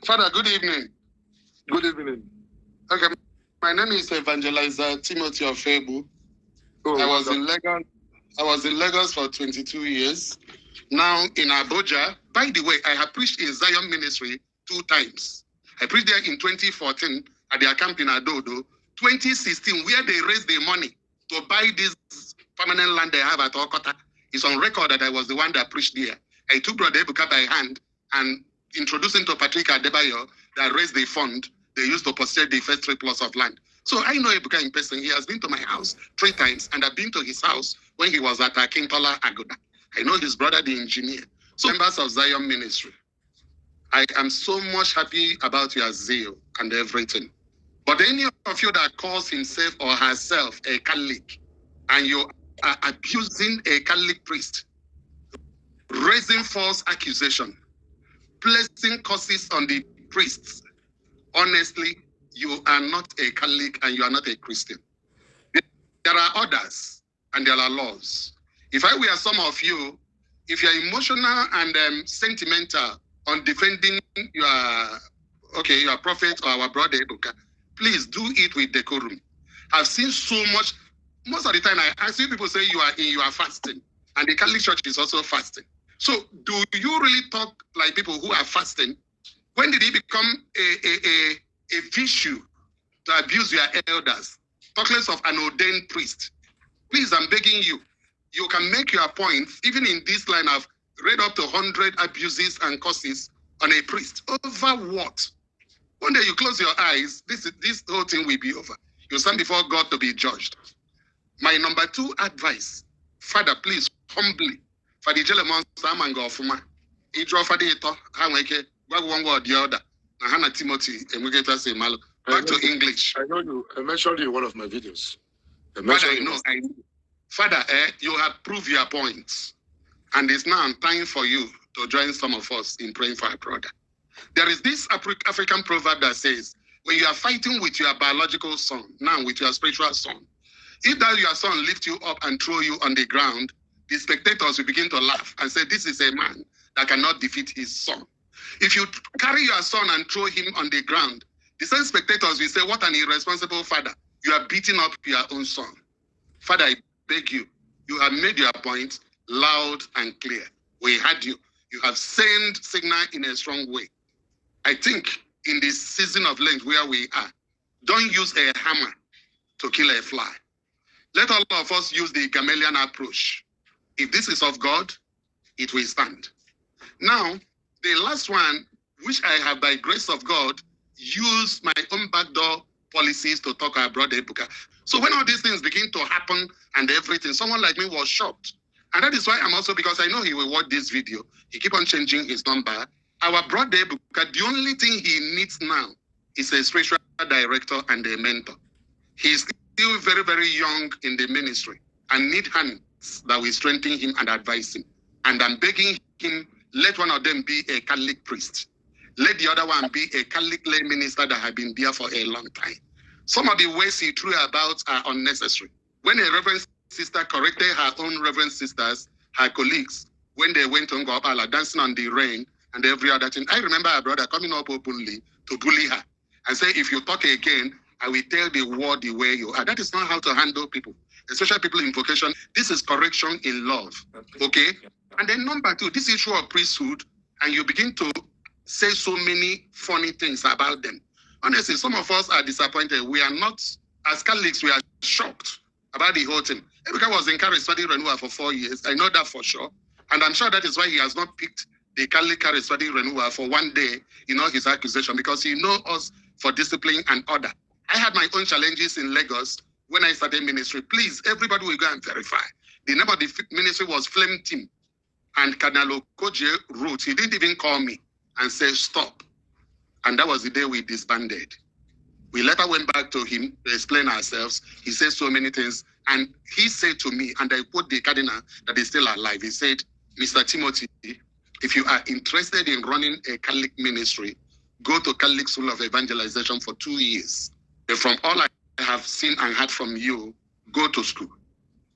Father, good evening. Good evening. Okay, my name is Evangelizer Timothy Ofebu. Oh, I was in Lagos for 22 years. Now in Abuja. By the way, I have preached in Zion Ministry 2 times. I preached there in 2014 at their camp in Adodo. 2016, where they raised the money to buy this permanent land they have at Okota. It's on record that I was the one that preached there. I took Brother Ebuka by hand and introduced him to Patrick Adebayo that raised the fund they used to possess the first 3 plots of land. So I know Ebuka in person. He has been to my house 3 times, and I've been to his house when he was at Akintola Agoda. I know his brother, the engineer. So members of Zion Ministry, I am so much happy about your zeal and everything. But any of you that calls himself or herself a Catholic, and you are abusing a Catholic priest, raising false accusation, placing curses on the priests, honestly, you are not a Catholic and you are not a Christian. There are others and there are laws. If I were some of you, if you're emotional and sentimental on defending your prophet or our brother Ebuka, please do it with decorum. I've seen so much. Most of the time, I see people say you are fasting, and the Catholic Church is also fasting. So, do you really talk like people who are fasting? When did it become a issue to abuse your elders? Talk less of an ordained priest. Please, I'm begging you. You can make your point, even in this line. I've read up to 100 abuses and curses on a priest. Over what? One day you close your eyes, this whole thing will be over. You stand before God to be judged. My number 2 advice, Father, please, humbly, for the Jelemon Sam and Gofuma, Idro Fadito, Hamake, one word the other, Hannah Timothy, and we get us a malo. Back to English. I know you. I mentioned you in one of my videos. Father, I know. Father, you have proved your points. And it's now time for you to join some of us in praying for our brother. There is this African proverb that says, when you are fighting with your biological son, now with your spiritual son, if that your son lift you up and throw you on the ground, the spectators will begin to laugh and say, this is a man that cannot defeat his son. If you carry your son and throw him on the ground, the same spectators will say, what an irresponsible father. You are beating up your own son. Father, I beg you, you have made your point loud and clear. We heard you. You have sent signal in a strong way. I think in this season of Lent where we are, don't use a hammer to kill a fly. Let all of us use the Gamaliel approach. If this is of God, it will stand. Now, the last one, which I have by grace of God, used my own backdoor policies to talk our brother Ebuka. So when all these things begin to happen and everything, someone like me was shocked. And that is why I'm also, because I know he will watch this video, he keep on changing his number. Our brother Ebuka, the only thing he needs now is a spiritual director and a mentor. He's still very, very young in the ministry and need hands that will strengthen him and advise him. And I'm begging him, let one of them be a Catholic priest. Let the other one be a Catholic lay minister that has been there for a long time. Some of the ways he threw about are unnecessary. When a reverend sister corrected her own reverend sisters, her colleagues, when they went on Gopala dancing on the rain and every other thing, I remember her brother coming up openly to bully her and say, if you talk again, I will tell the world the way you are. That is not how to handle people, especially people in vocation. This is correction in love, okay? And then number 2, this issue of priesthood, and you begin to say so many funny things about them. Honestly, some of us are disappointed. We are not, as Catholics, we are shocked about the whole thing. Ebuka was in charismatic renewal for 4 years. I know that for sure. And I'm sure that is why he has not picked the Catholic charismatic renewal for one day, his accusation, because he knows us for discipline and order. I had my own challenges in Lagos when I started ministry. Please, everybody will go and verify. The name of the ministry was Flame Team. And Cardinal Okoje wrote, he didn't even call me and say, stop. And that was the day we disbanded. We later went back to him to explain ourselves. He said so many things. And he said to me, and I quote the cardinal that is still alive, he said, Mr. Timothy, if you are interested in running a Catholic ministry, go to Catholic School of Evangelization for 2 years. And from all I have seen and heard from you, go to school.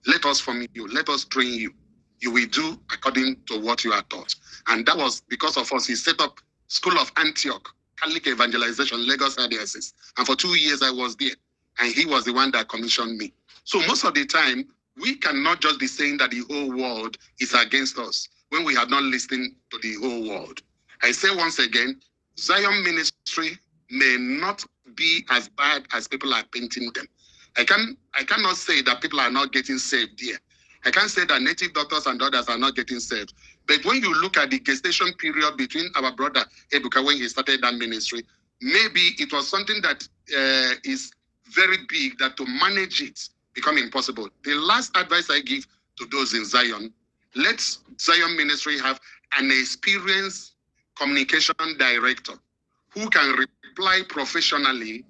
Let us from you. Let us train you. You will do according to what you are taught. And that was because of us. He set up School of Antioch, Catholic Evangelization, Lagos Diocese. And for 2 years, I was there. And he was the one that commissioned me. So most of the time, we cannot just be saying that the whole world is against us when we have not listened to the whole world. I say once again, Zion ministry may not be as bad as people are painting them. I cannot say that people are not getting saved here. I can't say that native doctors and others are not getting saved. But when you look at the gestation period between our brother Ebuka when he started that ministry, maybe it was something that is very big that to manage it become impossible. The last advice I give to those in Zion, let Zion ministry have an experienced communication director who can reply professionally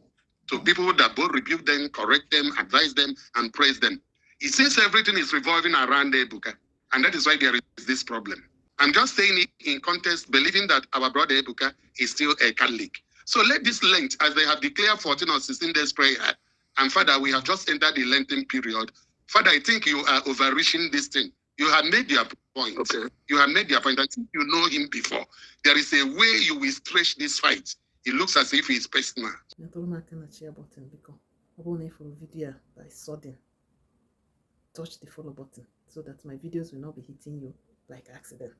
to people that both rebuke them, correct them, advise them, and praise them. It seems everything is revolving around Ebuka, and that is why there is this problem. I'm just saying it in context, believing that our brother Ebuka is still a Catholic. So let this Lent, as they have declared 14 or 16 days prayer, and Father, we have just entered the Lenten period. Father, I think you are overreaching this thing. You have made your point. Okay. You have made your point. I think you know him before. There is a way you will stretch this fight. It looks as if it's personal. Video by sudden, touch the follow button so that my videos will not be hitting you like accident.